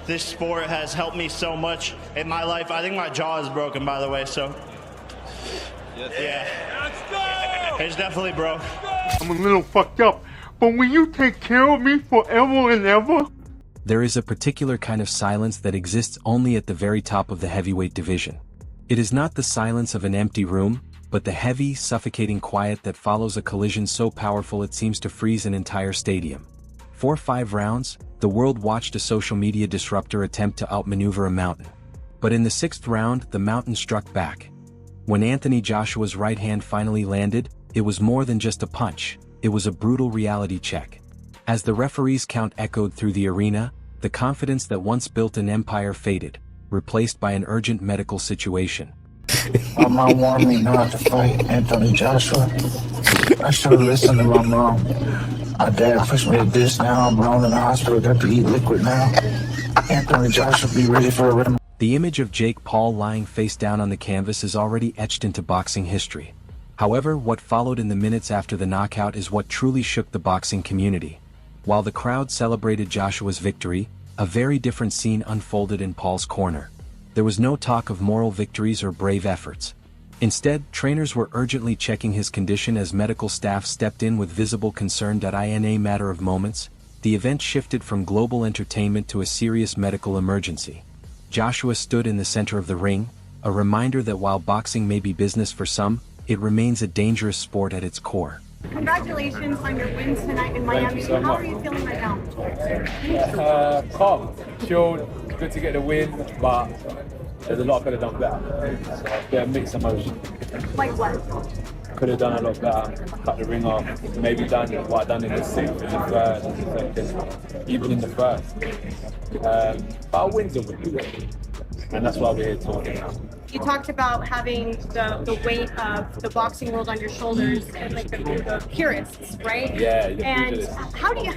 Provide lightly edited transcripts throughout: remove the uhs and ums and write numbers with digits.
this sport has helped me so much in my life. I think my jaw is broken, by the way, so yeah. Let's go! It's definitely broke. I'm a little fucked up, but will you take care of me forever and ever? There is a particular kind of silence that exists only at the very top of the heavyweight division. It is not the silence of an empty room, but the heavy, suffocating quiet that follows a collision so powerful it seems to freeze an entire stadium. For 5 rounds, the world watched a social media disruptor attempt to outmaneuver a mountain. But in the 6th round, the mountain struck back. When Anthony Joshua's right hand finally landed, it was more than just a punch, it was a brutal reality check. As the referee's count echoed through the arena, the confidence that once built an empire faded, replaced by an urgent medical situation. My mom wanted me not to fight Anthony Joshua. I should have listened to my mom. My dad pushed me to this now. I'm alone in the hospital, got to eat liquid now. Anthony Joshua be ready for a rim. The image of Jake Paul lying face down on the canvas is already etched into boxing history. However, what followed in the minutes after the knockout is what truly shook the boxing community. While the crowd celebrated Joshua's victory, a very different scene unfolded in Paul's corner. There was no talk of moral victories or brave efforts. Instead, trainers were urgently checking his condition as medical staff stepped in with visible concern. In a matter of moments, the event shifted from global entertainment to a serious medical emergency. Joshua stood in the center of the ring, a reminder that while boxing may be business for some, it remains a dangerous sport at its core. Congratulations on your wins tonight in Miami. So How are you feeling right now? Calm, chilled, good to get the win, but there's a lot I could have done better. So a bit of mixed emotion. Like what? Could have done a lot better, cut the ring off, maybe done what I done in the 6th, in the 3rd, in the 2nd, even in the 1st. But a win's a win, and that's why we're here talking now. You talked about having the weight of the boxing world on your shoulders and like the purists, right? Yeah. And how do you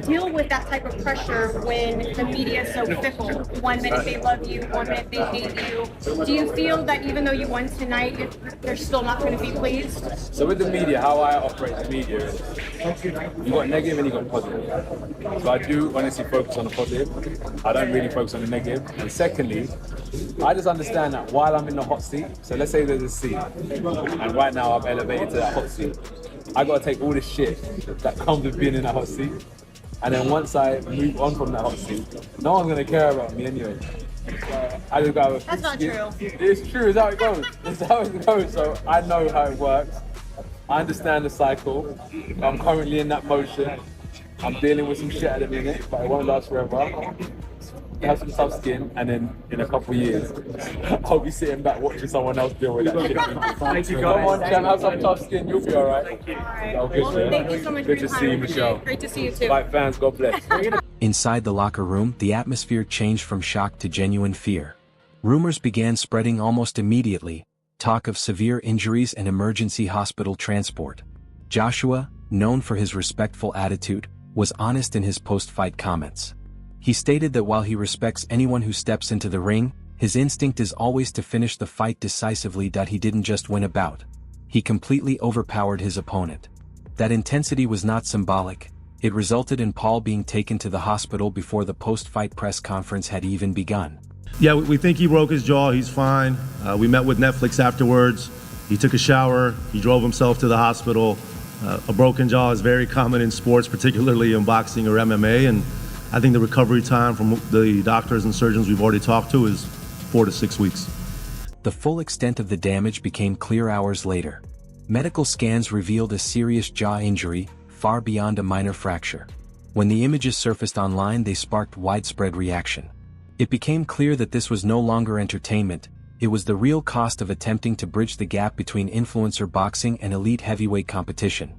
deal with that type of pressure when the media is so fickle? 1 minute they love you, 1 minute they hate you. Do you feel that even though you won tonight, they're still not going to be pleased? So with the media, how I operate the media is you got negative and you got positive. So I do honestly focus on the positive. I don't really focus on the negative. And secondly, I just understand that while I'm in the hot seat, so let's say there's a seat, and right now I'm elevated to that hot seat, I gotta take all the shit that comes with being in that hot seat, and then once I move on from that hot seat, no one's gonna care about me anyway. I just gotta. That's not true. It's true, it's how it goes. It's how it goes, so I know how it works. I understand the cycle. I'm currently in that motion. I'm dealing with some shit at the minute, but it won't last forever. Have some tough skin, and then in a couple of years, I'll be sitting back watching someone else deal with that shit. Thank you, Come on, guys. Chan, have some tough skin, you'll be alright. Well, thank you so much Good for your to time. see you, Michelle. Great to see you too. Fight fans, God bless. Inside the locker room, the atmosphere changed from shock to genuine fear. Rumors began spreading almost immediately, talk of severe injuries and emergency hospital transport. Joshua, known for his respectful attitude, was honest in his post-fight comments. He stated that while he respects anyone who steps into the ring, his instinct is always to finish the fight decisively. He didn't just win a bout. He completely overpowered his opponent. That intensity was not symbolic. It resulted in Paul being taken to the hospital before the post-fight press conference had even begun. Yeah, we think he broke his jaw. He's fine. We met with Netflix afterwards. He took a shower. He drove himself to the hospital. A broken jaw is very common in sports, particularly in boxing or MMA, and I think the recovery time from the doctors and surgeons we've already talked to is 4 to 6 weeks. The full extent of the damage became clear hours later. Medical scans revealed a serious jaw injury, far beyond a minor fracture. When the images surfaced online, they sparked widespread reaction. It became clear that this was no longer entertainment, it was the real cost of attempting to bridge the gap between influencer boxing and elite heavyweight competition.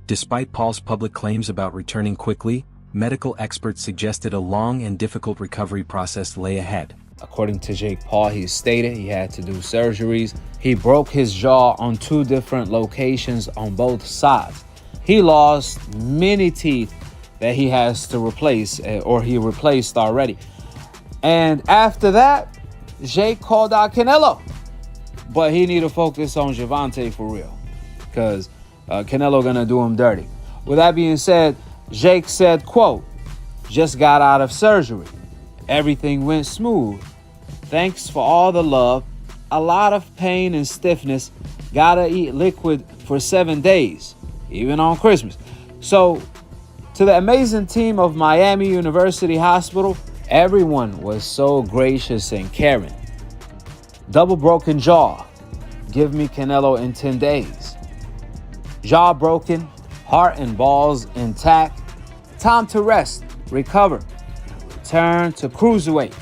Despite Paul's public claims about returning quickly, medical experts suggested a long and difficult recovery process lay ahead. According to Jake Paul, he stated he had to do surgeries. He broke his jaw on 2 different locations on both sides. He lost many teeth that he has to replace, or he replaced already. And after that, Jake called out Canelo. But he need to focus on Gervonta for real, because Canelo gonna do him dirty. With that being said, Jake said, quote, "Just got out of surgery. everything went smooth. Thanks for all the love. A lot of pain and stiffness. Gotta eat liquid for 7 days, even on Christmas. So, to the amazing team of Miami University Hospital, everyone was so gracious and caring. Double broken jaw. Give me Canelo in 10 days. Jaw broken, heart and balls intact. Time to rest, recover, return to cruiserweight.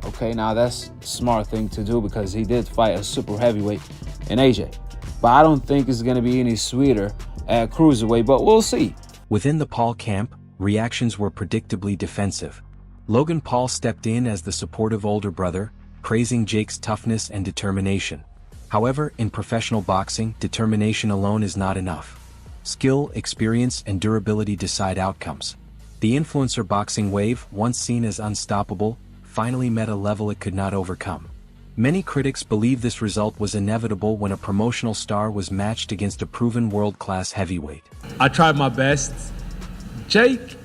Okay, now that's a smart thing to do because he did fight a super heavyweight in AJ. But I don't think it's going to be any sweeter at cruiserweight, but we'll see. Within the Paul camp, reactions were predictably defensive. Logan Paul stepped in as the supportive older brother, praising Jake's toughness and determination. However, in professional boxing, determination alone is not enough. Skill, experience, and durability decide outcomes. The influencer boxing wave, once seen as unstoppable, finally met a level it could not overcome. Many critics believe this result was inevitable when a promotional star was matched against a proven world-class heavyweight. I tried my best. Jake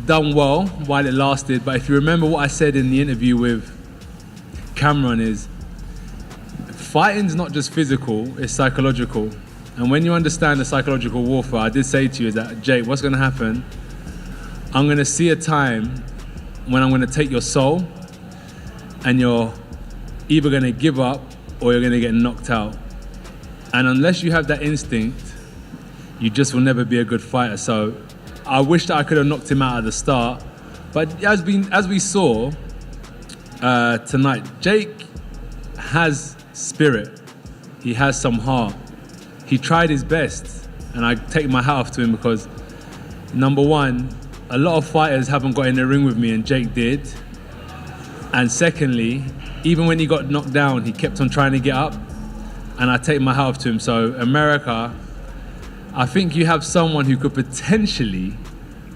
done well while it lasted, but if you remember what I said in the interview with Cameron is, fighting's not just physical, it's psychological. And when you understand the psychological warfare, I did say to you is that, Jake, what's gonna happen? I'm gonna see a time when I'm gonna take your soul and you're either gonna give up or you're gonna get knocked out. And unless you have that instinct, you just will never be a good fighter. So I wish that I could have knocked him out at the start. But as we saw tonight, Jake has spirit. He has some heart. He tried his best. And I take my hat off to him because, number one, a lot of fighters haven't got in the ring with me and Jake did. And secondly, even when he got knocked down, he kept on trying to get up. And I take my hat off to him. So America, I think you have someone who could potentially,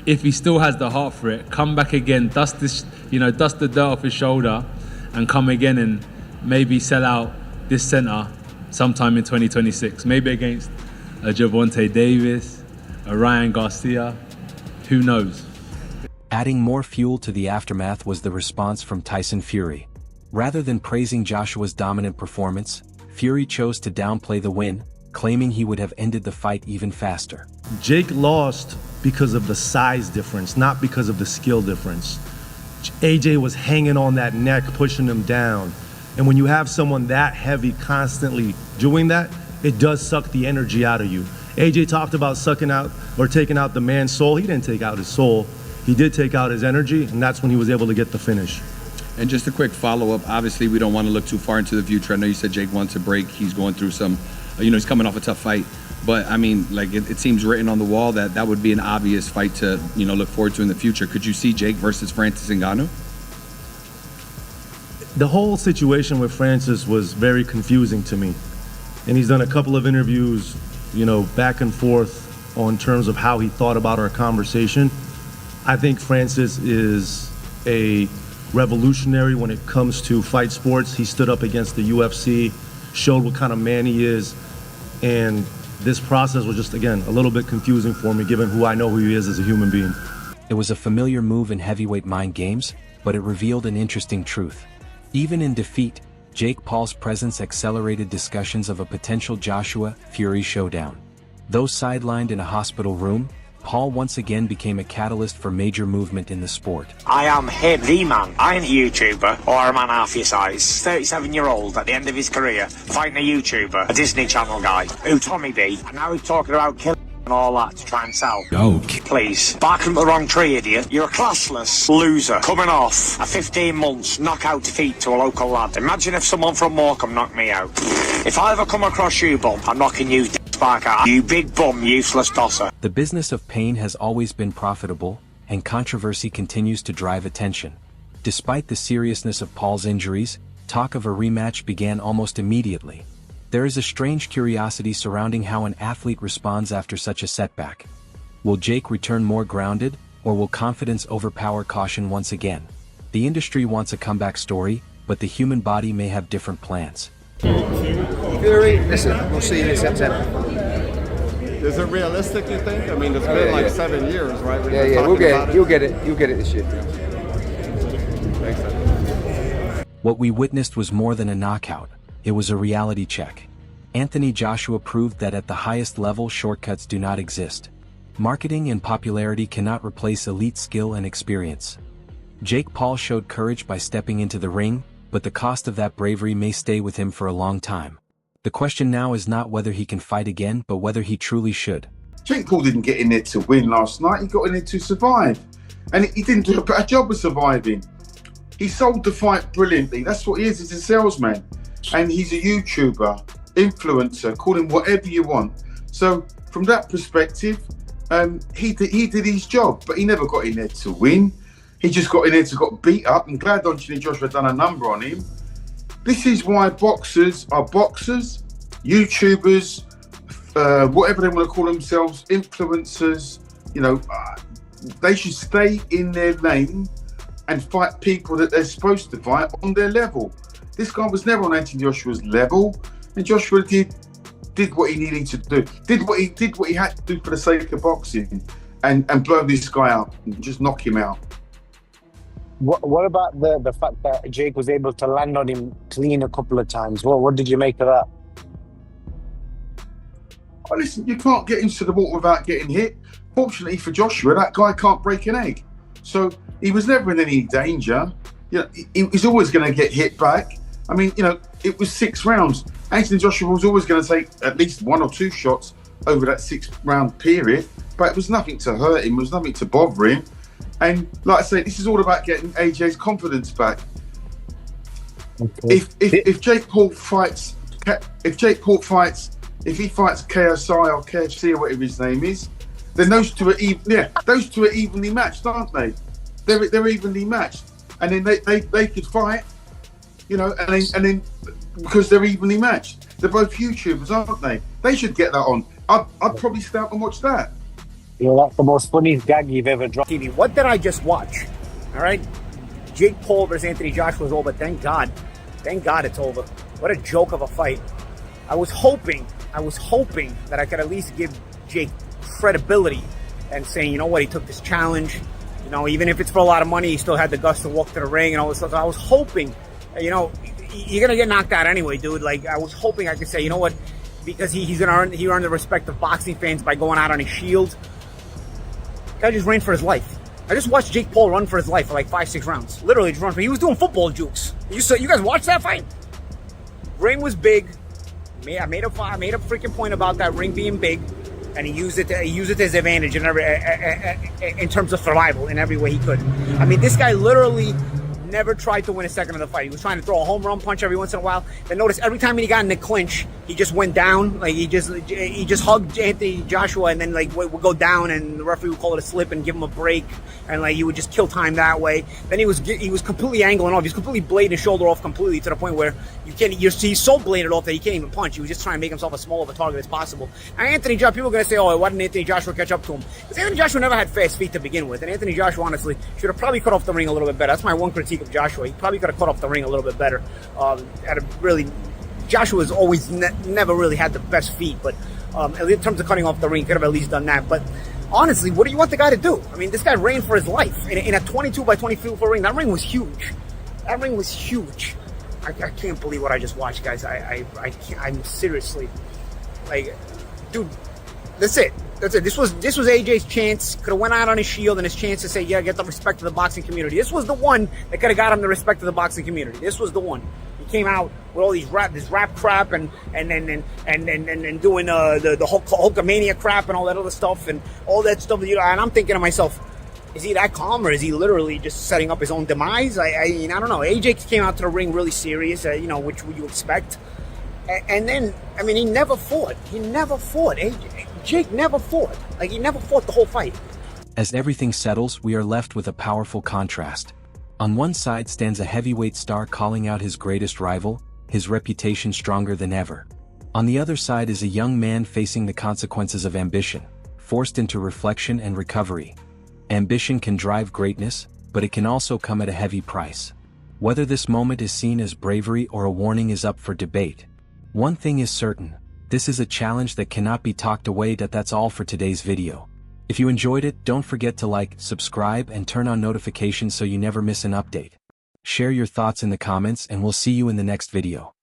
if he still has the heart for it, come back again, dust the dirt off his shoulder and come again and maybe sell out this center sometime in 2026. Maybe against a Gervonta Davis, a Ryan Garcia, who knows? Adding more fuel to the aftermath was the response from Tyson Fury. Rather than praising Joshua's dominant performance, Fury chose to downplay the win, claiming he would have ended the fight even faster. Jake lost because of the size difference, not because of the skill difference. AJ was hanging on that neck, pushing him down. And when you have someone that heavy constantly doing that, it does suck the energy out of you. AJ talked about sucking out or taking out the man's soul. He didn't take out his soul. He did take out his energy, and that's when he was able to get the finish. And just a quick follow-up. Obviously, we don't want to look too far into the future. I know you said Jake wants a break. He's going through some, he's coming off a tough fight. But, I mean, like, it seems written on the wall that that would be an obvious fight to, look forward to in the future. Could you see Jake versus Francis Ngannou? The whole situation with Francis was very confusing to me. And he's done a couple of interviews, back and forth on terms of how he thought about our conversation. I think Francis is a revolutionary when it comes to fight sports. He stood up against the UFC, showed what kind of man he is, and this process was just, again, a little bit confusing for me given who I know who he is as a human being. It was a familiar move in heavyweight mind games, but it revealed an interesting truth. Even in defeat, Jake Paul's presence accelerated discussions of a potential Joshua-Fury showdown. Though sidelined in a hospital room, Paul once again became a catalyst for major movement in the sport. I am him, the man. I ain't a YouTuber or a man half your size. 37-year-old at the end of his career, fighting a YouTuber, a Disney Channel guy, who Tommy B, and now he's talking about killing and all that to try and sell. Please, barking up the wrong tree, idiot. You're a classless loser coming off a 15 months knockout defeat to a local lad. Imagine if someone from Morecambe knocked me out. If I ever come across you, bum, I'm knocking you back out. You big bum, useless tosser. The business of pain has always been profitable, and controversy continues to drive attention. Despite the seriousness of Paul's injuries, talk of a rematch began almost immediately. There is a strange curiosity surrounding how an athlete responds after such a setback. Will Jake return more grounded, or will confidence overpower caution once again? The industry wants a comeback story, but the human body may have different plans. Fury, listen, we'll see you in September. Is it realistic, you think? I mean, it's been like 7 years, right? We'll get it. You'll get it this year. What we witnessed was more than a knockout, it was a reality check. Anthony Joshua proved that at the highest level shortcuts do not exist. Marketing and popularity cannot replace elite skill and experience. Jake Paul showed courage by stepping into the ring, but the cost of that bravery may stay with him for a long time. The question now is not whether he can fight again, but whether he truly should. Jake Paul didn't get in there to win last night, he got in there to survive. And he didn't do a better job of surviving. He sold the fight brilliantly, that's what he is, he's a salesman. And he's a YouTuber, influencer, call him whatever you want. So from that perspective, he did his job, but he never got in there to win. He just got in there to get beat up. I'm glad Anthony Joshua done a number on him. This is why boxers are boxers, YouTubers, whatever they want to call themselves, influencers. You know, they should stay in their lane and fight people that they're supposed to fight on their level. This guy was never on Anthony Joshua's level, and Joshua did what he needed to do, did what he had to do for the sake of boxing, and blow this guy out and just knock him out. What about the fact that Jake was able to land on him clean a couple of times? What did you make of that? Oh, listen, you can't get into the water without getting hit. Fortunately for Joshua, that guy can't break an egg. So he was never in any danger. You know, he's always going to get hit back. I mean, you know, it was 6 rounds. Anthony Joshua was always going to take at least 1 or 2 shots over that 6-round period, but it was nothing to hurt him, it was nothing to bother him. And like I say, this is all about getting AJ's confidence back. Okay. If Jake Paul fights, if he fights KSI or KFC or whatever his name is, then those two are evenly matched, aren't they? They're evenly matched, and then they could fight, you know, and then because they're evenly matched, they're both YouTubers, aren't they? They should get that on. I'd probably stay up and watch that. You know, that's the most funniest gag you've ever dropped. TV. What did I just watch? All right, Jake Paul versus Anthony Joshua is over. Thank God it's over. What a joke of a fight. I was hoping that I could at least give Jake credibility and saying, you know what, he took this challenge. You know, even if it's for a lot of money, he still had the guts to walk to the ring and all this stuff. So I was hoping, you know, you're gonna get knocked out anyway, dude. Like, I was hoping I could say, you know what, because he earned the respect of boxing fans by going out on his shield. Guy just ran for his life. I just watched Jake Paul run for his life for like 5-6 rounds. Literally just run for. He was doing football jukes. You guys watched that fight? Ring was big. I made a freaking point about that ring being big, and he used it to his advantage in terms of survival in every way he could. I mean, this guy literally never tried to win a second of the fight. He was trying to throw a home run punch every once in a while. Then notice every time he got in the clinch, he just went down. Like he just hugged Anthony Joshua, and then like would go down, and the referee would call it a slip and give him a break, and like he would just kill time that way. Then he was completely angling off. He was completely blading his shoulder off completely to the point where he's so bladed off that he can't even punch. He was just trying to make himself as small of a target as possible. And Anthony Joshua, people are gonna say, oh, why didn't Anthony Joshua catch up to him? Because Anthony Joshua never had fast feet to begin with, and Anthony Joshua honestly should have probably cut off the ring a little bit better. That's my one critique of Joshua. He probably could have cut off the ring a little bit better. Joshua's always never really had the best feet, but in terms of cutting off the ring, could have at least done that. But honestly, what do you want the guy to do? I mean, this guy ran for his life in a 22 by 22 foot ring. That ring was huge. I can't believe what I just watched, guys. I'm seriously, like, dude, that's it. This was AJ's chance. Could have went out on his shield and his chance to say, yeah, get the respect of the boxing community. This was the one that could have got him the respect of the boxing community. This was the one. He came out with all this rap crap and doing the Hulkamania crap and all that other stuff and all that stuff. You know, and I'm thinking to myself, is he that calm, or is he literally just setting up his own demise? I mean, I don't know. AJ came out to the ring really serious, which would you expect? And then, I mean, he never fought. Jake never fought. Like, he never fought the whole fight. As everything settles, we are left with a powerful contrast. On one side stands a heavyweight star calling out his greatest rival, his reputation stronger than ever. On the other side is a young man facing the consequences of ambition, forced into reflection and recovery. Ambition can drive greatness, but it can also come at a heavy price. Whether this moment is seen as bravery or a warning is up for debate. One thing is certain. This is a challenge that cannot be talked away. That's all for today's video. If you enjoyed it, don't forget to like, subscribe, and turn on notifications so you never miss an update. Share your thoughts in the comments and we'll see you in the next video.